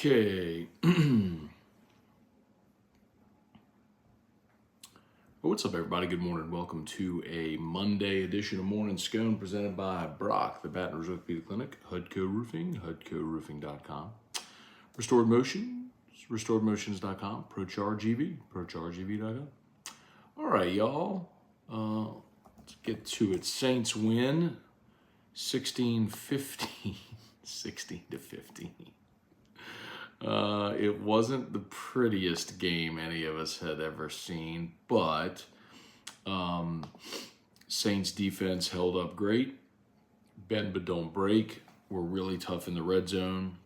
Okay. What's up, everybody? Good morning. Welcome to a Monday edition of Morning Scone presented by Brock, the Baton Rouge Orthopedic Clinic, Hudco Roofing, HudcoRoofing.com. Restored Motions, RestoredMotions.com. ProCharge EV, ProChargeEV.com. All right, y'all. Let's get to it. Saints win 16-15. 16-15. It wasn't the prettiest game any of us had ever seen, but Saints defense held up great. Bend but don't break. Were really tough in the red zone.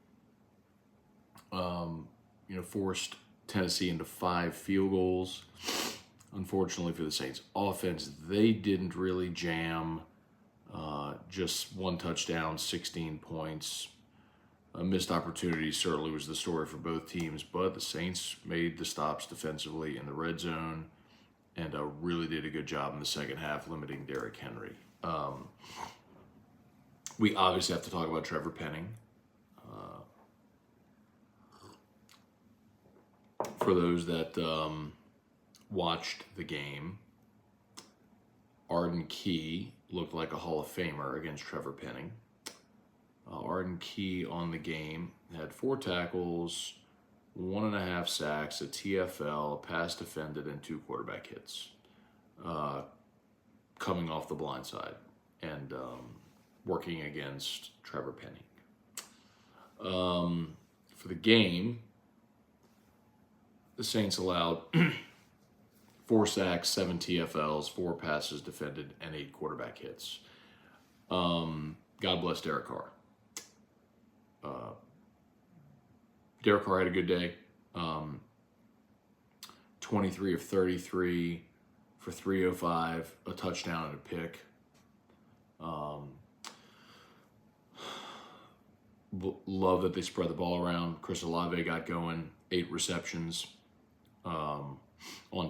Forced Tennessee into 5 field goals. Unfortunately for the Saints offense, they didn't really jam. Just 1 touchdown, 16 points. A missed opportunity certainly was the story for both teams, but the Saints made the stops defensively in the red zone and really did a good job in the second half limiting Derrick Henry. We obviously have to talk about Trevor Penning. For those that watched the game, Arden Key looked like a Hall of Famer against Trevor Penning. Arden Key on the game had 4 tackles, 1.5 sacks, a TFL, a pass defended, and 2 quarterback hits coming off the blind side and working against Trevor Penning. For the game, the Saints allowed 4 sacks, 7 TFLs, 4 passes defended, and 8 quarterback hits. God bless Derek Carr. Derek Carr had a good day. 23 of 33 for 305, a touchdown and a pick. Love that they spread the ball around. Chris Olave got going, 8 receptions on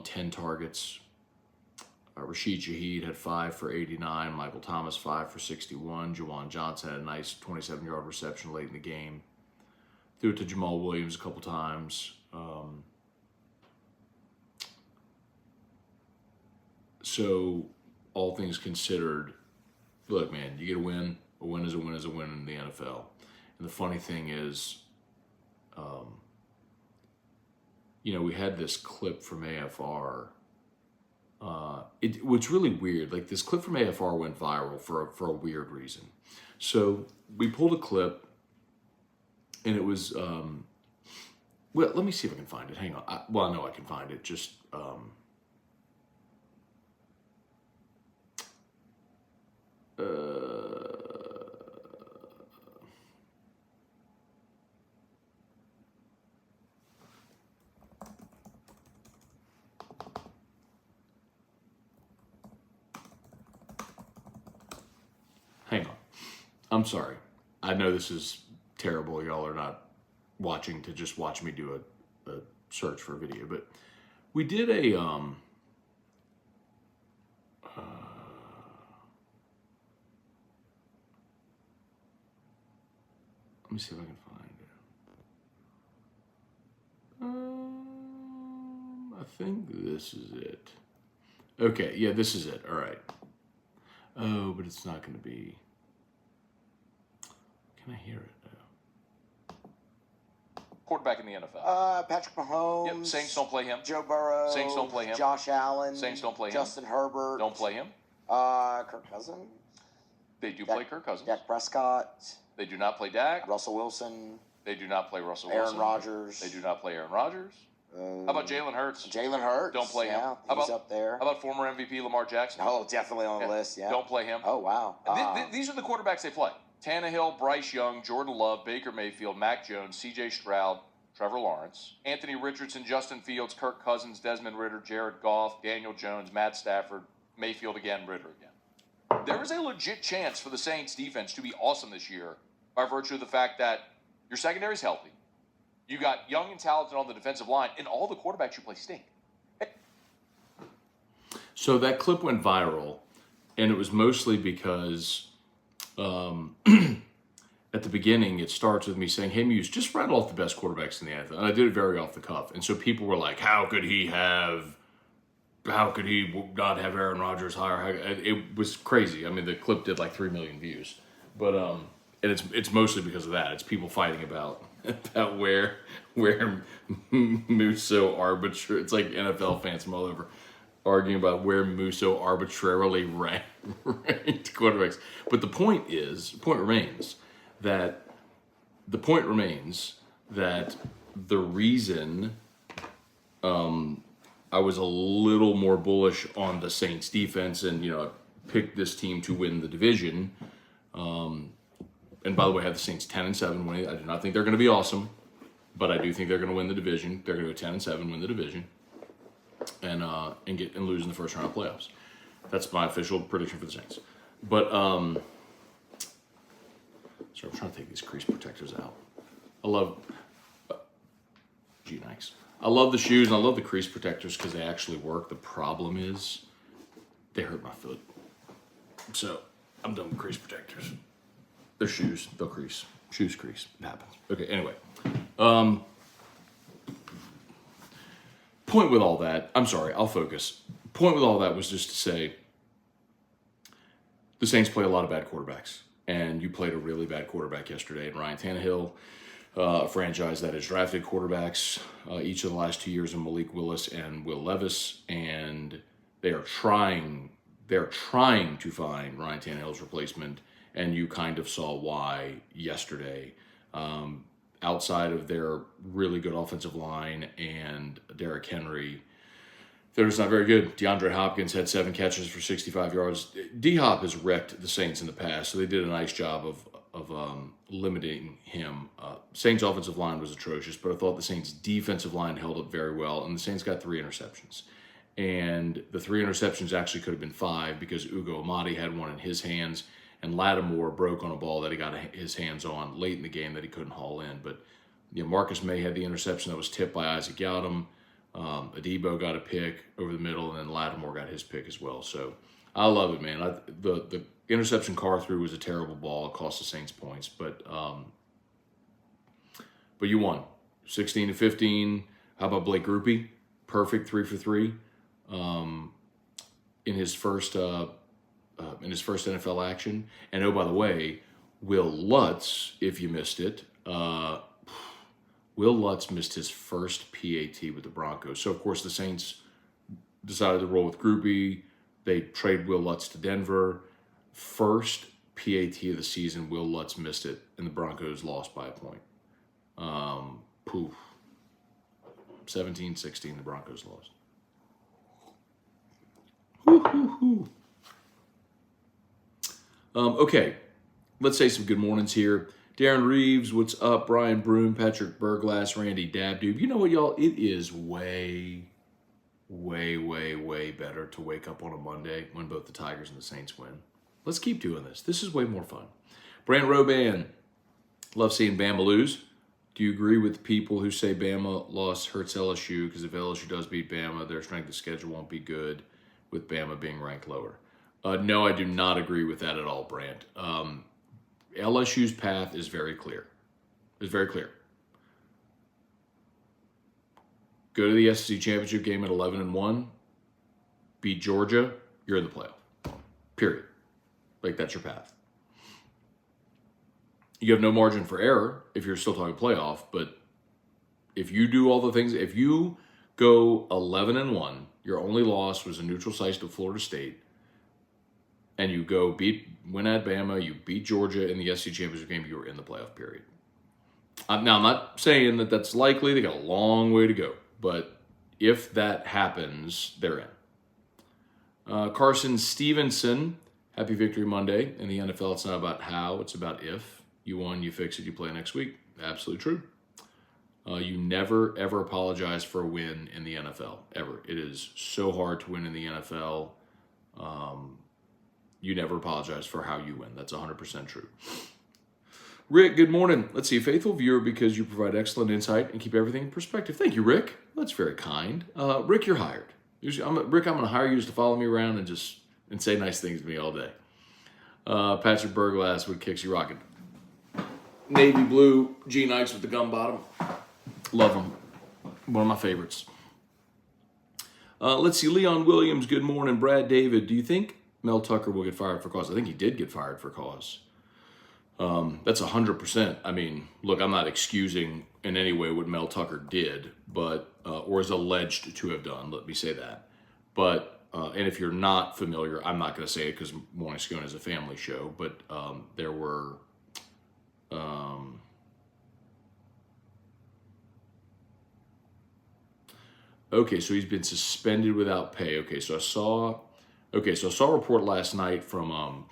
10 targets. Rashid Shaheed had 5 for 89. Michael Thomas 5 for 61. Juwan Johnson had a nice 27-yard reception late in the game. Threw it to Jamal Williams a couple times. So all things considered, look, man, you get a win. A win is a win is a win in the NFL. And the funny thing is, we had this clip from AFR. What's really weird, like this clip from AFR went viral for a weird reason. So we pulled a clip, and it was, well, let me see if I can find it. Hang on. I know I can find it. Just, hang on. I'm sorry. I know this is terrible. Y'all are not watching to just watch me do a search for a video, but we did a let me see if I can find it. I think this is it. Okay, yeah, this is it. All right. Oh, but it's not going to be. Can I hear it? Quarterback in the NFL. Patrick Mahomes. Yep. Saints don't play him. Joe Burrow. Saints don't play him. Josh Allen. Saints don't play him. Justin Herbert. Don't play him. Kirk Cousins. They do play Kirk Cousins. Dak Prescott. They do not play Dak. Russell Wilson. They do not play Russell Aaron Wilson. Rodgers. They do not play Aaron Rodgers. How about Jalen Hurts? Jalen Hurts. Don't play him. He's about, up there. How about former MVP Lamar Jackson? Oh, definitely on the list, yeah. Don't play him. Oh, wow. These are the quarterbacks they play. Tannehill, Bryce Young, Jordan Love, Baker Mayfield, Mac Jones, C.J. Stroud, Trevor Lawrence, Anthony Richardson, Justin Fields, Kirk Cousins, Desmond Ridder, Jared Goff, Daniel Jones, Matt Stafford, Mayfield again, Ridder again. There is a legit chance for the Saints defense to be awesome this year by virtue of the fact that your secondary is healthy. You got young and talented on the defensive line, and all the quarterbacks you play stink. So that clip went viral, and it was mostly because at at the beginning, it starts with me saying, hey, Muse, just rattle off the best quarterbacks in the NFL. And I did it very off the cuff. And so people were like, how could he not have Aaron Rodgers higher? It was crazy. I mean, the clip did like 3 million views. But, and it's mostly because of that. It's people fighting about where Moose so arbitrary. It's like NFL fans from all over arguing about where Musso arbitrarily ranked quarterbacks. But the point remains that the reason I was a little more bullish on the Saints defense and, I picked this team to win the division. And by the way, I have the Saints 10-7 winning. I do not think they're going to be awesome, but I do think they're going to win the division. They're going to go 10-7, win the division, and lose in the first round of playoffs. That's my official prediction for the Saints. But sorry, I'm trying to take these crease protectors out. I love the shoes and I love the crease protectors because they actually work. The problem is they hurt my foot, so I'm done with crease protectors. They're shoes, they'll crease. Shoes crease. It happens. Okay, anyway. Point with all that, I'm sorry, I'll focus. Point with all that was just to say the Saints play a lot of bad quarterbacks. And you played a really bad quarterback yesterday in Ryan Tannehill, a franchise that has drafted quarterbacks each of the last 2 years in Malik Willis and Will Levis. And they're trying to find Ryan Tannehill's replacement. And you kind of saw why yesterday. Outside of their really good offensive line and Derrick Henry, they're just not very good. DeAndre Hopkins had 7 catches for 65 yards. D-Hop has wrecked the Saints in the past, so they did a nice job of limiting him. Saints' offensive line was atrocious, but I thought the Saints' defensive line held up very well, and the Saints got 3 interceptions. And the 3 interceptions actually could have been 5 because Ugo Amadi had one in his hands, and Lattimore broke on a ball that he got his hands on late in the game that he couldn't haul in. But Marcus May had the interception that was tipped by Isaac Yadam. Adebo got a pick over the middle, and then Lattimore got his pick as well. So I love it, man. The interception Carr threw was a terrible ball. It cost the Saints points, but you won 16-15. How about Blake Grupe? Perfect 3 for 3 in his first NFL action. And oh, by the way, Will Lutz, if you missed it, Will Lutz missed his first PAT with the Broncos. So, of course, the Saints decided to roll with Grupe. They trade Will Lutz to Denver. First PAT of the season, Will Lutz missed it, and the Broncos lost by a point. 17-16, the Broncos lost. Okay, let's say some good mornings here. Darren Reeves, what's up? Brian Broom, Patrick Burglass, Randy Dabdoob. You know what, y'all? It is way better to wake up on a Monday when both the Tigers and the Saints win. Let's keep doing this. This is way more fun. Brant Roban, love seeing Bama lose. Do you agree with people who say Bama loss hurts LSU? Because if LSU does beat Bama, their strength of schedule won't be good with Bama being ranked lower. No, I do not agree with that at all, Brant. LSU's path is very clear. It's very clear. Go to the SEC championship game at 11-1, beat Georgia, you're in the playoff. Period. Like, that's your path. You have no margin for error if you're still talking playoff, but if you do all the things, if you go 11-1, your only loss was a neutral site to Florida State, and you go win at Bama, you beat Georgia in the SEC championship game, you're in the playoff, period. Now, I'm not saying that that's likely. They got a long way to go. But if that happens, they're in. Carson Stevenson, happy Victory Monday. In the NFL, it's not about how, it's about if. You won, you fix it, you play next week. Absolutely true. You never, ever apologize for a win in the NFL, ever. It is so hard to win in the NFL. You never apologize for how you win. That's 100% true. Rick, good morning. Let's see, faithful viewer because you provide excellent insight and keep everything in perspective. Thank you, Rick. That's very kind. Rick, you're hired. Rick, I'm going to hire you just to follow me around and say nice things to me all day. Patrick Burglass with Kicks You Rockin'. navy blue G-Nikes with the gum bottom. Love them. One of my favorites. Let's see. Leon Williams, good morning. Brad David, do you think Mel Tucker will get fired for cause? I think he did get fired for cause. That's 100%. I mean, look, I'm not excusing in any way what Mel Tucker did, but or is alleged to have done. Let me say that. But and if you're not familiar, I'm not going to say it because Morning Scone is a family show. But there were okay, so he's been suspended without pay. Okay, so I saw a report last night from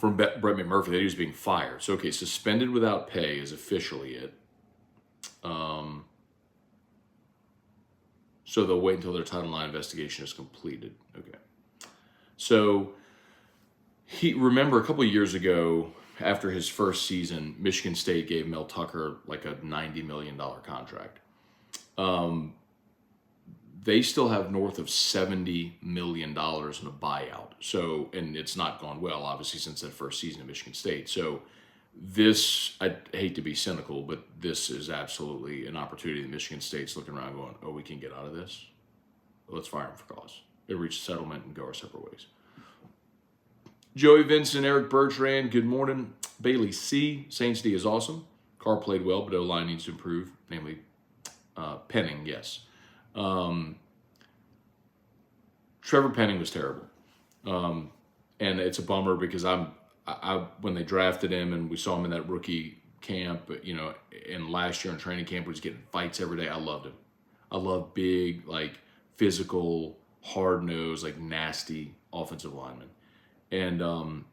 Brett McMurphy that he was being fired. So okay, suspended without pay is officially it. So they'll wait until their Title IX investigation is completed. Okay. So remember a couple of years ago, after his first season, Michigan State gave Mel Tucker like a $90 million contract. They still have north of $70 million in a buyout. So, and it's not gone well, obviously, since that first season at Michigan State. So this, I hate to be cynical, but this is absolutely an opportunity that Michigan State's looking around going, oh, we can get out of this. Let's fire him for cause. They'll reach a settlement and go our separate ways. Joey Vincent, Eric Bertrand, good morning. Bailey C. Saints D is awesome. Carr played well, but O-line needs to improve, namely Penning, yes. Trevor Penning was terrible. And it's a bummer because when they drafted him and we saw him in that rookie camp, and last year in training camp, he was getting fights every day. I loved him. I love big, like physical, hard-nosed, like nasty offensive linemen. And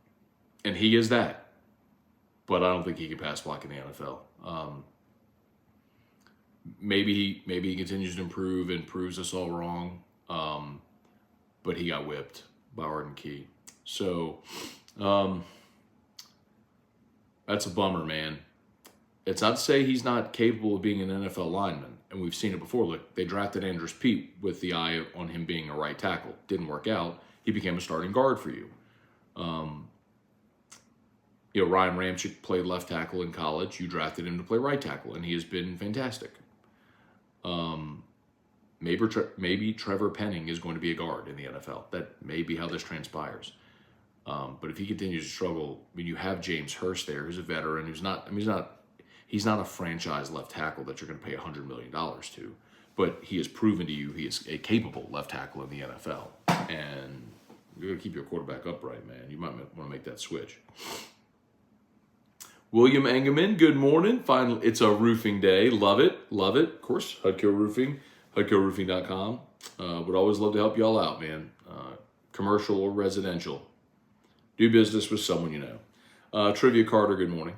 he is that. But I don't think he can pass block in the NFL. Maybe he continues to improve and proves us all wrong. But he got whipped by Arden Key. So that's a bummer, man. It's not to say he's not capable of being an NFL lineman. And we've seen it before. Look, they drafted Andrus Peat with the eye on him being a right tackle. Didn't work out. He became a starting guard for you. Ryan Ramczyk played left tackle in college. You drafted him to play right tackle, and he has been fantastic. Maybe Trevor Penning is going to be a guard in the NFL. That may be how this transpires. But if he continues to struggle, you have James Hurst there, who's a veteran, he's not a franchise left tackle that you're going to pay $100 million to. But he has proven to you he is a capable left tackle in the NFL. And you're going to keep your quarterback upright, man. You might want to make that switch. William Engelman, good morning. Finally, it's a roofing day. Love it. Of course, Hudco Roofing, HudcoRoofing.com. Would always love to help y'all out, man. Commercial or residential. Do business with someone you know. Trivia Carter, good morning.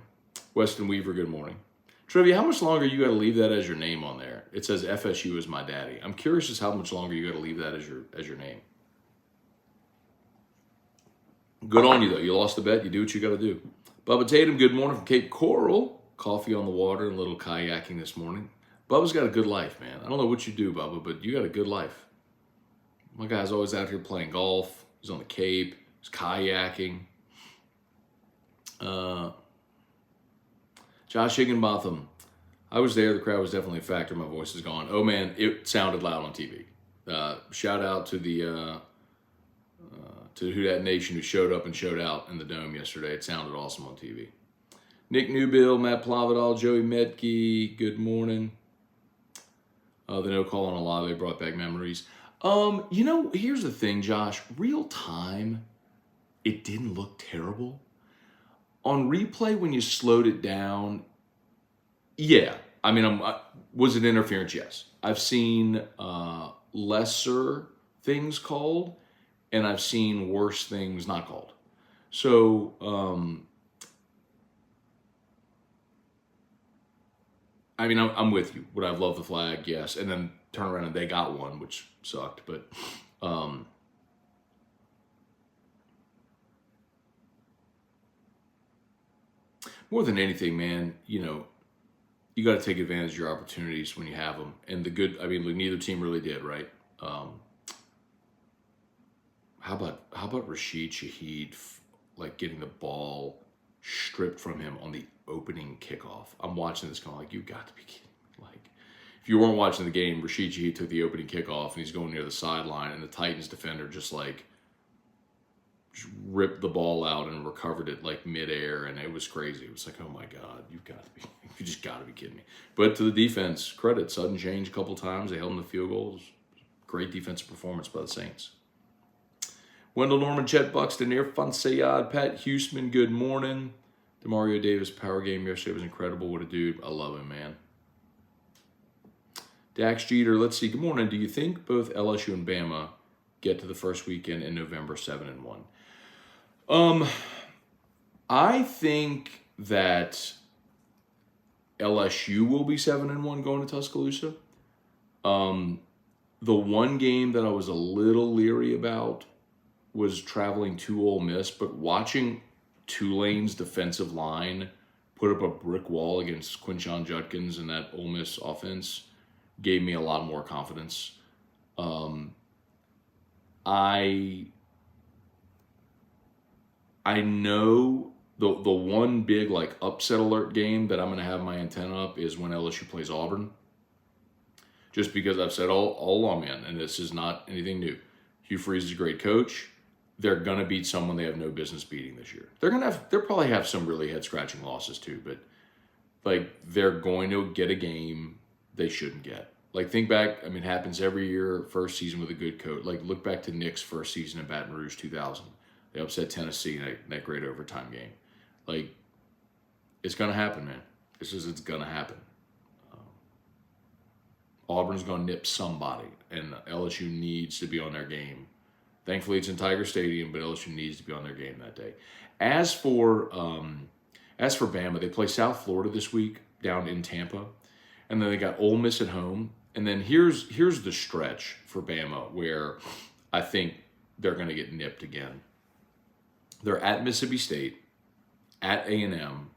Weston Weaver, good morning. Trivia, how much longer you got to leave that as your name on there? It says FSU is my daddy. I'm curious as how much longer you got to leave that as your name. Good on you, though. You lost the bet. You do what you got to do. Bubba Tatum, good morning from Cape Coral. Coffee on the water and a little kayaking this morning. Bubba's got a good life, man. I don't know what you do, Bubba, but you got a good life. My guy's always out here playing golf. He's on the Cape. He's kayaking. Josh Higginbotham. I was there. The crowd was definitely a factor. My voice is gone. Oh, man, it sounded loud on TV. Shout out to the to Who Dat Nation who showed up and showed out in the Dome yesterday. It sounded awesome on TV. Nick Newbill, Matt Plavidal, Joey Metke, good morning. The no call on Olave brought back memories. Here's the thing, Josh. Real time, it didn't look terrible. On replay, when you slowed it down, yeah. I mean, was it interference? Yes. I've seen lesser things called, and I've seen worse things not called. So, I'm with you. Would I have loved the flag? Yes. And then turn around and they got one, which sucked. But more than anything, man, you got to take advantage of your opportunities when you have them. And neither team really did, right? How about Rashid Shaheed, getting the ball stripped from him on the opening kickoff. I'm watching this going like, you got to be kidding me. Like, if you weren't watching the game, Rashid Shaheed took the opening kickoff and he's going near the sideline, and the Titans defender just ripped the ball out and recovered it like midair, and it was crazy. It was like, oh my God, you just got to be kidding me. But to the defense, credit, sudden change a couple times. They held them to field goals. Great defensive performance by the Saints. Wendell Norman, Chet Buxton, Irfan Sayad, Pat Huseman, good morning. DeMario Davis power game yesterday was incredible. What a dude. I love him, man. Dax Jeter, let's see. Good morning. Do you think both LSU and Bama get to the first weekend in November 7-1? I think that LSU will be 7-1 going to Tuscaloosa. The one game that I was a little leery about was traveling to Ole Miss, but watching Tulane's defensive line put up a brick wall against Quinshon Judkins and that Ole Miss offense gave me a lot more confidence. I know the one big like upset alert game that I'm going to have my antenna up is when LSU plays Auburn. Just because I've said all along, man, and this is not anything new. Hugh Freeze is a great coach. They're going to beat someone they have no business beating this year. They'll probably have some really head-scratching losses too, but like they're going to get a game they shouldn't get. Like think back, I mean, it happens every year, first season with a good coach. Like look back to Nick's first season in Baton Rouge 2000. They upset Tennessee in that great overtime game. Like it's going to happen, man. It's going to happen. Auburn's going to nip somebody, and LSU needs to be on their game. Thankfully, it's in Tiger Stadium, but LSU needs to be on their game that day. As for Bama, they play South Florida this week down in Tampa, and then they got Ole Miss at home. And then here's the stretch for Bama where I think they're going to get nipped again. They're at Mississippi State, at A&M,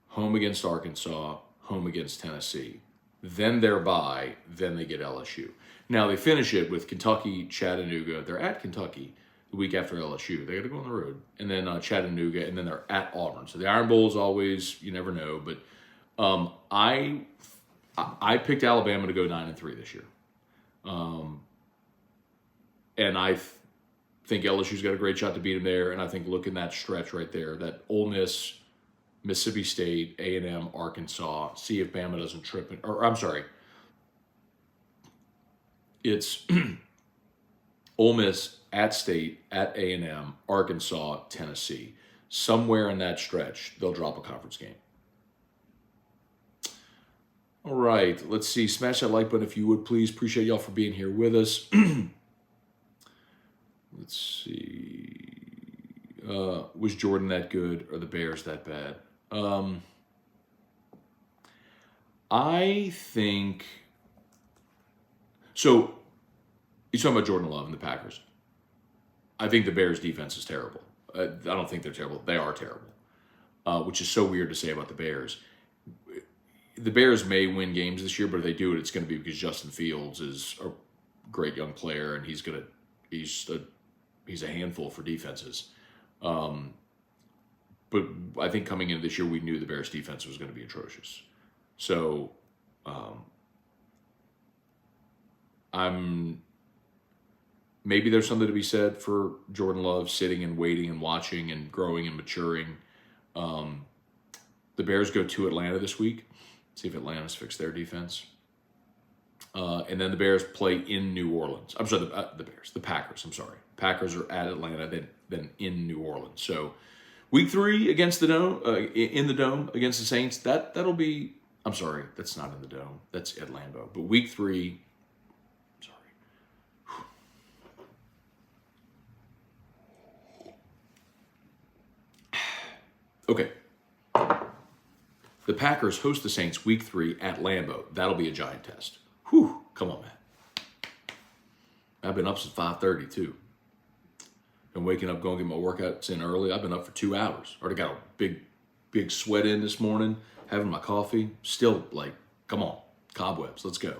home against Arkansas, home against Tennessee. Then they're bye, then they get LSU. Now they finish it with Kentucky, Chattanooga. They're at Kentucky the week after LSU. They got to go on the road. And then Chattanooga, and then they're at Auburn. So the Iron Bowl is always, you never know. But I picked Alabama to go 9-3 this year. And I think LSU's got a great shot to beat them there. And I think look in that stretch right there, that Ole Miss, Mississippi State, A&M, Arkansas, see if Bama doesn't trip it. Or I'm sorry. It's Ole Miss, at State, at A&M, Arkansas, Tennessee. Somewhere in that stretch, they'll drop a conference game. All right, let's see. Smash that like button if you would, please. Appreciate y'all for being here with us. Let's see. Was Jordan that good or the Bears that bad? I think... So, you're talking about Jordan Love and the Packers. I think the Bears' defense is terrible. I don't think they're terrible. They are terrible, which is so weird to say about the Bears. The Bears may win games this year, but if they do it, it's going to be because Justin Fields is a great young player, and he's a handful for defenses. But I think coming into this year, we knew the Bears' defense was going to be atrocious. So, maybe there's something to be said for Jordan Love sitting and waiting and watching and growing and maturing. The Bears go to Atlanta this week. See if Atlanta's fixed their defense. And then the Bears play in New Orleans. I'm sorry, the Packers. I'm sorry. Packers are at Atlanta, then in New Orleans. So week 3 against the Dome, in the Dome against the Saints, that'll be, I'm sorry, that's not in the Dome. That's at Lambeau. But week 3, okay. The Packers host the Saints week 3 at Lambeau. That'll be a giant test. Whew, come on, man. I've been up since 5:30 too. Been waking up, going to get my workouts in early. I've been up for 2 hours. Already got a big sweat in this morning, having my coffee. Still like, come on, cobwebs, let's go.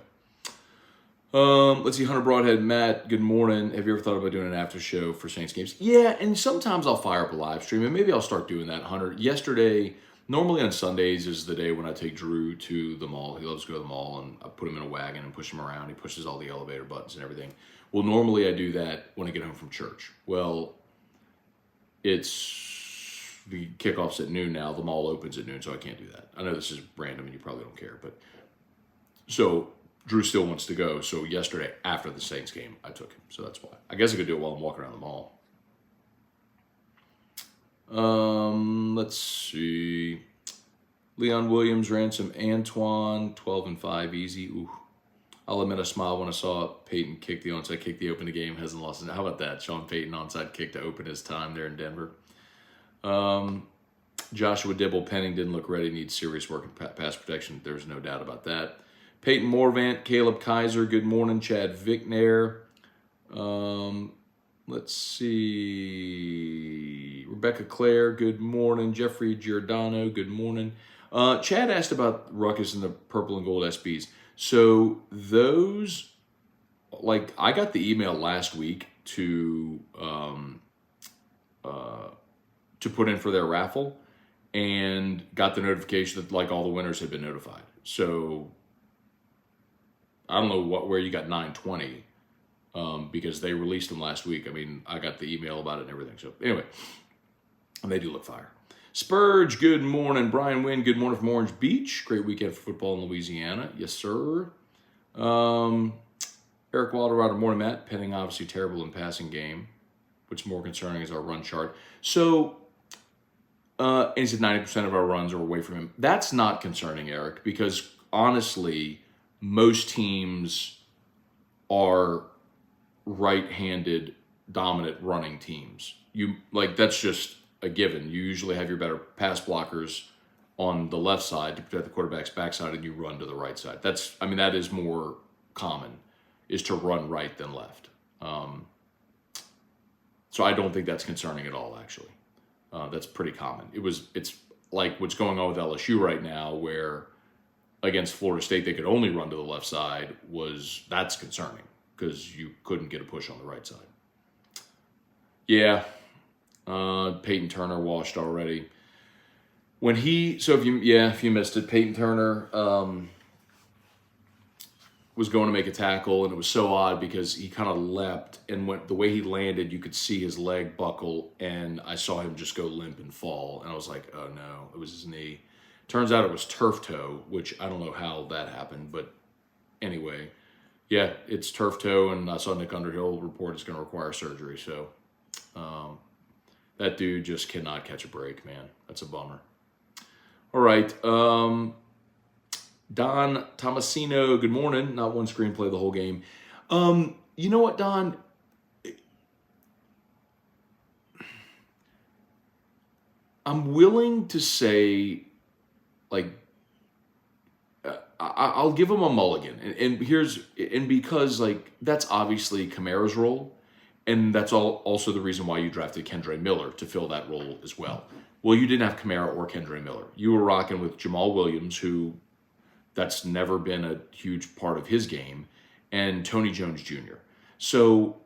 Let's see, Hunter Broadhead, Matt, good morning. Have you ever thought about doing an after show for Saints games? Yeah, and sometimes I'll fire up a live stream, and maybe I'll start doing that, Hunter. Yesterday, normally on Sundays is the day when I take Drew to the mall. He loves to go to the mall, and I put him in a wagon and push him around. He pushes all the elevator buttons and everything. Well, normally I do that when I get home from church. Well, it's the kickoff's at noon now. The mall opens at noon, so I can't do that. I know this is random, and you probably don't care, but so Drew still wants to go, so yesterday after the Saints game, I took him. So that's why. I guess I could do it while I'm walking around the mall. Let's see. Leon Williams, Ransom, Antoine, 12-5, easy. Ooh. I'll admit I smiled when I saw Peyton kick the onside kick to open the game. Hasn't lost it. How about that? Sean Payton onside kick to open his time there in Denver. Joshua Dibble, Penning didn't look ready. Needs serious work in pass protection. There's no doubt about that. Peyton Morvant, Caleb Kaiser, good morning. Chad Vicknair. Let's see. Rebecca Clare, good morning. Jeffrey Giordano, good morning. Chad asked about Ruckus and the purple and gold SBs. So those, like, I got the email last week to put in for their raffle and got the notification that, like, all the winners had been notified. So I don't know where you got 920 because they released them last week. I mean, I got the email about it and everything. So anyway, and they do look fire. Spurge, good morning. Brian Wynn, good morning from Orange Beach. Great weekend for football in Louisiana. Yes, sir. Eric Wilder, morning, Matt. Penning obviously terrible in passing game. What's more concerning is our run chart. So, and he said 90% of our runs are away from him. That's not concerning, Eric, because honestly, most teams are right-handed dominant running teams. That's just a given. You usually have your better pass blockers on the left side to protect the quarterback's backside, and you run to the right side. That is more common, is to run right than left. So I don't think that's concerning at all, actually. That's pretty common. It's like what's going on with LSU right now, where against Florida State, they could only run to the left side. That's concerning because you couldn't get a push on the right side. Yeah, Peyton Turner washed already. If you missed it, Peyton Turner was going to make a tackle, and it was so odd because he kind of leapt, and the way he landed, you could see his leg buckle, and I saw him just go limp and fall, and I was like, oh no, it was his knee. Turns out it was turf toe, which I don't know how that happened, but anyway, yeah, it's turf toe, and I saw Nick Underhill report it's going to require surgery. So that dude just cannot catch a break, man. That's a bummer. All right, Don Tomasino, good morning. Not one screenplay the whole game. You know what, Don? I'm willing to say, like, I'll give him a mulligan, and because like that's obviously Kamara's role, and that's also the reason why you drafted Kendre Miller to fill that role as well. Well, you didn't have Kamara or Kendre Miller. You were rocking with Jamal Williams, who that's never been a huge part of his game, and Tony Jones Jr. So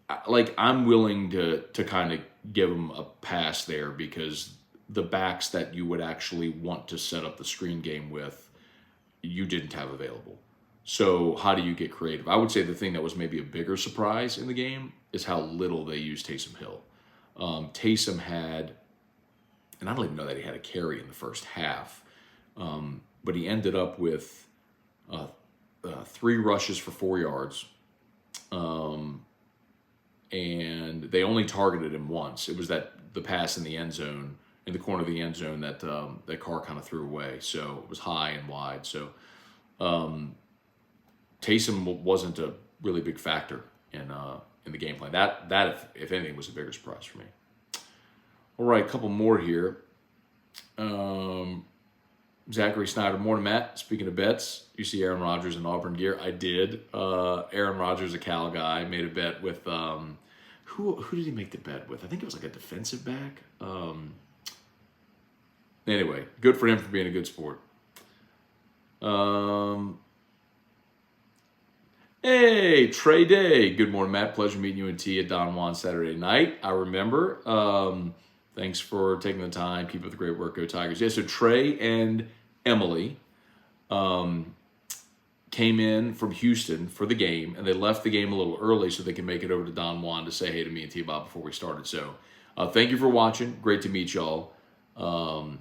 I'm willing to kind of give him a pass there because the backs that you would actually want to set up the screen game with, you didn't have available. So how do you get creative? I would say the thing that was maybe a bigger surprise in the game is how little they used Taysom Hill. Taysom had, and I don't even know that he had a carry in the first half, but he ended up with 3 rushes for 4 yards, and they only targeted him once. It was the pass in the end zone, in the corner of the end zone that Carr kind of threw away. So it was high and wide. So Taysom wasn't a really big factor in the game plan. That if anything was a bigger surprise for me. All right, a couple more here. Zachary Snyder, morning, Matt. Speaking of bets, you see Aaron Rodgers in Auburn gear? I did. Aaron Rodgers, a Cal guy, made a bet with who did he make the bet with? I think it was like a defensive back. Anyway, good for him for being a good sport. Hey, Trey Day. Good morning, Matt. Pleasure meeting you and T at Don Juan Saturday night. I remember. Thanks for taking the time. Keep up the great work. Go Tigers. Yeah, so Trey and Emily came in from Houston for the game, and they left the game a little early so they can make it over to Don Juan to say hey to me and T Bob before we started. So thank you for watching. Great to meet y'all. And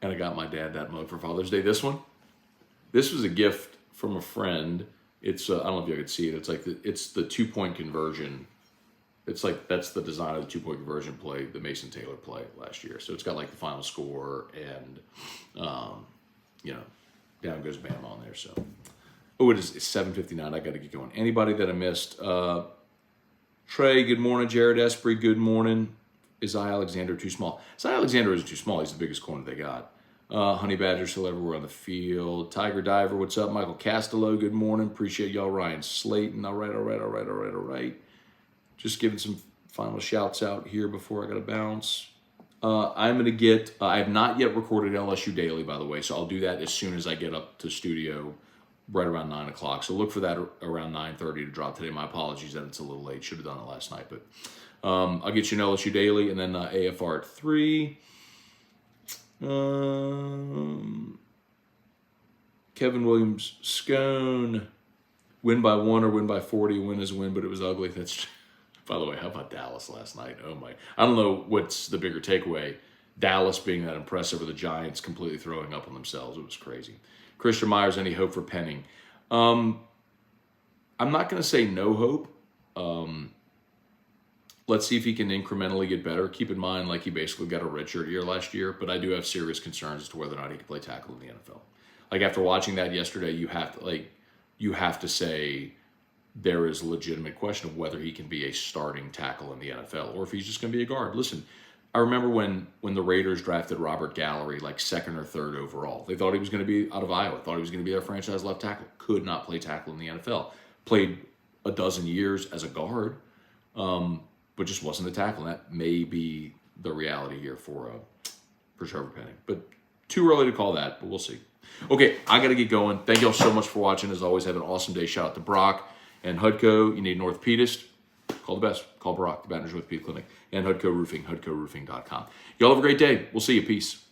I got my dad that mug for Father's Day. This was a gift from a friend. It's I don't know if you could see it. It's like it's the 2-point conversion. It's like that's the design of the 2-point conversion play, the Mason Taylor play last year. So it's got like the final score and down goes Bam on there. So it's 7:59. I got to get going. Anybody that I missed? Trey, good morning. Jared Esprit, good morning. Is Alexander too small? Alexander isn't too small. He's the biggest corner they got. Honey Badger still everywhere on the field. Tiger Diver, what's up? Michael Castello, good morning. Appreciate y'all. Ryan Slayton, all right. Just giving some final shouts out here before I got to bounce. I'm going to get, I have not yet recorded LSU Daily, by the way, so I'll do that as soon as I get up to studio right around 9 o'clock. So look for that around 9:30 to drop today. My apologies that it's a little late. Should have done it last night, but I'll get you an LSU Daily and then AFR at 3. Kevin Williams, Scone, win by 1 or win by 40. Win is a win, but it was ugly. That's, by the way, how about Dallas last night? Oh my! I don't know what's the bigger takeaway. Dallas being that impressive, or the Giants completely throwing up on themselves. It was crazy. Christian Myers, any hope for Penning? I'm not going to say no hope. Let's see if he can incrementally get better. Keep in mind, like he basically got a redshirt year last year, but I do have serious concerns as to whether or not he can play tackle in the NFL. Like after watching that yesterday, you have to say there is a legitimate question of whether he can be a starting tackle in the NFL or if he's just going to be a guard. Listen, I remember when the Raiders drafted Robert Gallery like 2nd or 3rd overall. They thought he was going to be out of Iowa. Thought he was going to be their franchise left tackle. Could not play tackle in the NFL. Played a dozen years as a guard. But just wasn't a tackle. And that may be the reality here for Trevor Penning. But too early to call that, but we'll see. Okay, I got to get going. Thank you all so much for watching. As always, have an awesome day. Shout out to Brock and Hudco. You need an orthopedist? Call the best. Call Brock, the Baton Rouge Orthopedic Clinic. And Hudco Roofing, hudcoroofing.com. Y'all have a great day. We'll see you. Peace.